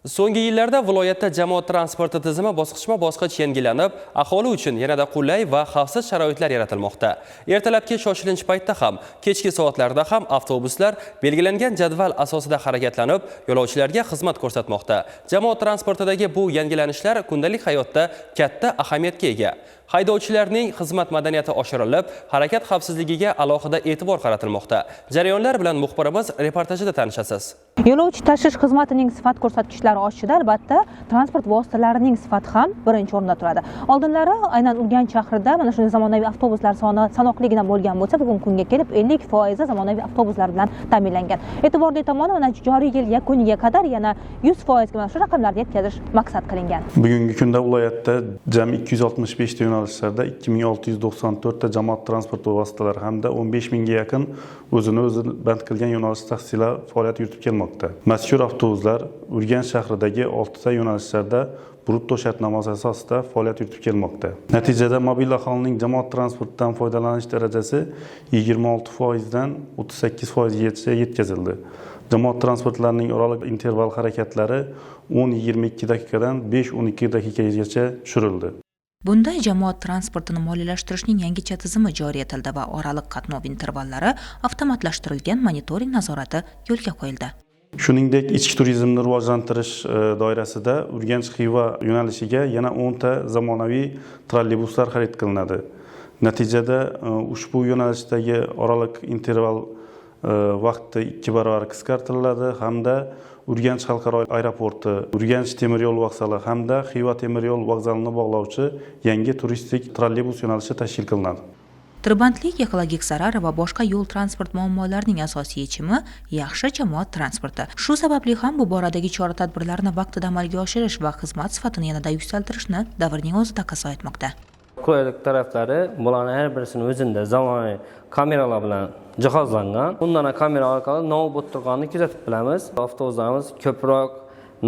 So'nggi yillarda viloyatda jamoat transporti tizimi bosqichma-bosqich yangilanib, aholi uchun yanada qulay va xavfsiz sharoitlar yaratilmoqda. Ertalabki shoshilinch paytda ham, kechki soatlarda ham avtobuslar belgilangan jadval asosida harakatlanib, yo'lovchilarga xizmat ko'rsatmoqda. Jamoat transportidagi bu yangilanishlar kundalik hayotda katta ahamiyatga ega. Haydovchilarning xizmat madaniyati oshirilib, harakat xavfsizligiga alohida e'tibor qaratilmoqda. Jarayonlar bilan muxbirimiz reportajida tanishasiz. Yo'lovchi tashish xizmatining sifat ko'rsatkichlari oshishida albatta transport vositalarining sifati ham birinchi o'rinda turadi. Oldinlari aynan Urganch shahrida mana shunday zamonaviy avtobuslar soni sanoqligina bo'lgan bo'lsa, bugungi kunga kelib 50% zamonaviy avtobuslar bilan ta'minlangan. E'tiborli tomoni mana joriy yil yakuniga qadar yana 100% ga mana shu raqamlarga yetkazish maqsad qilingan. Bugungi kunda viloyatda jami 265 ta yo'nalishlarda 2694 ta jamoat transporti vositalari hamda 15 mingga yaqin o'zini band qilgan yo'nalish taksilar faoliyat yuritib kelmoqda. Mazkur avtobuslar Urganch shahridagi 6 ta yo'nalishlarda brutto shartnomasi asosida faoliyat yuritib kelmoqda. Natijada mobil aholining jamoat transportidan foydalanish darajasi 26% dan 38% gacha yetkazildi. Jamoat transportlarining oraliq interval harakatlari 10-22 daqiqadan 5-12 daqiqagacha tushirildi. Bunda jamoat transportini moliyalashtirishning yangicha tizimi joriy etildi va oraliq qatnov intervallari avtomatlashtirilgan monitoring nazorati yo'lga qo'yildi. Shuningdek, ichki turizmni rivojlantirish doirasida Urganch-Xiva yo'nalishiga yana 10 ta zamonaviy trolleybuslar xarid qilinadi. Natijada ushbu yo'nalishdagi oraliq interval vaqti 2 barobar qisqartiriladi hamda Urganch xalqaro aeroporti, Urganch temir yo'l vokzali hamda Xiva temir yo'l vokzalini bog'lovchi yangi turistik trolleybus yo'nalishi tashkil qilinadi. Tirbandlik, ekologik zarar va boshqa yo'l transport muammolarining asosiy yechimi yaxshi jamoat transporti. Shu sababli ham bu boradagi chora-tadbirlarni vaqtida amalga oshirish va xizmat sifatini yanada yuksaltirishni davrning o'zi taqozo etmoqda. Qulaylik taraflari bularning har birisini o'zida zamonaviy kameralar bilan jihozlangan. Bundan kamera orqali nobud turganini kuzatib bilamiz. Avtobuslarimiz ko'proq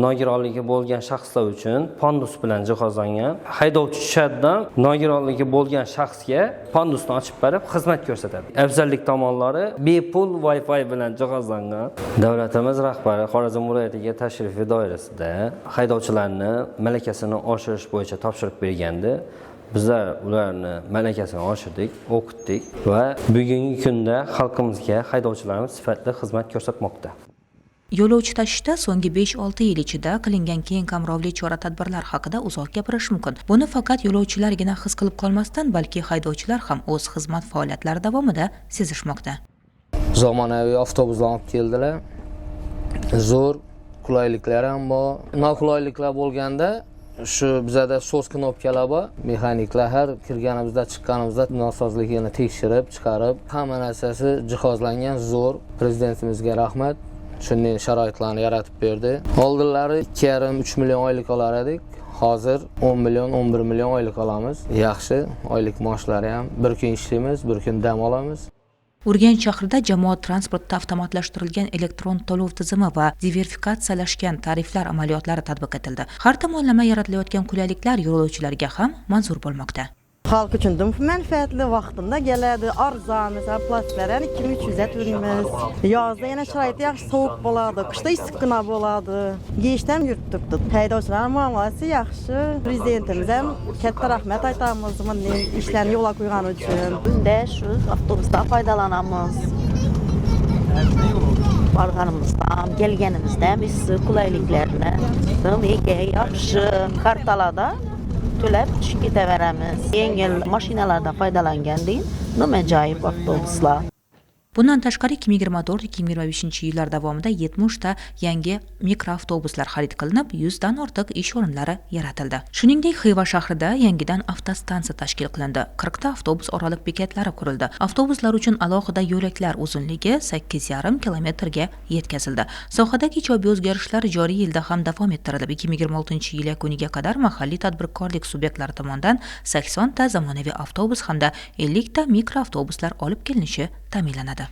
nogironligi bo'lgan shaxslar uchun pandus bilan jihozlangan. Haydovchi tushadidan nogironligi bo'lgan shaxsga pandusni ochib berib xizmat ko'rsatadi. Afzallik tomonlari bepul Wi-Fi bilan jihozlangan. Davlatimiz rahbari Xorazm viloyatiga tashrifi doirasida haydovchilarni malakasini oshirish bo'yicha topshiriq bergandi. Bizlar ularni malakasini oshirdik, o'qitdik va bugungi kunda xalqimizga haydovchilarimiz sifatli xizmat ko'rsatmoqda. Yo'lovchi tashishda so'nggi 5-6 yil ichida qilingan keng qamrovli chora-tadbirlar haqida uzoq gapirish mumkin. Buni faqat yo'lovchilargina his qilib qolmasdan, balki haydovchilar ham o'z xizmat faoliyatlari davomida sezishmoqda. Zamonaviy avtobuslar olib keldilar. Zo'r qulayliklar ham bor. Noqulayliklar bo'lganda shu bizada so'z knopkalar bor. Mexaniklar har kirganimizda, chiqqanimizda nosozligini tekshirib, chiqarib, hamma narsasi jihozlangan. Zo'r. Prezidentimizga rahmat. Shunday sharoitlarni yaratib berdi. Oldinlari 2,5-3 million oylik olar edik. Hozir 10 million, 11 million oylik olamiz. Yaxshi, oylik maoshlari ham. Bir kun ishlaymiz, bir kun dam olamiz. Urganch shahrida jamoat transportida avtomatlashtirilgan elektron to'lov tizimi va diversifikatsiyalashgan tariflar amaliyotlari tatbiq etildi. Har tomonlama yaratilayotgan qulayliklar yo'lovchilarga ham manzur bo'lmoqda. Xalq uchun manfaatli vaqtida keladi. Arzon, mesela plastiklarni 2300 turimiz. Yozda yana sharoit yaxshi sovuq bo'ladi, qishda issiqqina bo'ladi. Geyishdan yurib turibdi. Haydovchilar muomalasi yaxshi. Prezidentimiz ham katta rahmat aytamiz bunday ishlarni yo'lga qo'ygani uchun. Bunda shu avtobusdan foydalanamiz. Borganimizdan, kelganimizda biz qulayliklarni yaxshi kartalarda to'lab tushib ketaveramiz. Yengil mashinalardan foydalangandan nima ajoyib avtobuslar. Bundan tashqari 2024-2025 yillar davomida 70 ta yangi mikroavtobuslar xarid qilinib, 100 dan ortiq ish o'rinlari yaratildi. Shuningdek, Xiva shahrida yangidan avtostansiya tashkil qilindi. 40 ta avtobus oraliq bekatlari qurildi. Avtobuslar uchun alohida yo'laklar uzunligi 8,5 kilometrga yetkazildi. Sohadagi ijobiy o'zgarishlar joriy yilda ham davom ettirilib, 2026-yil yakuniga qadar mahalliy tadbirkorlik subyektlari tomonidan 80 ta zamonaviy avtobus hamda 50 ta mikroavtobuslar olib kelinishi ta'minlanadi.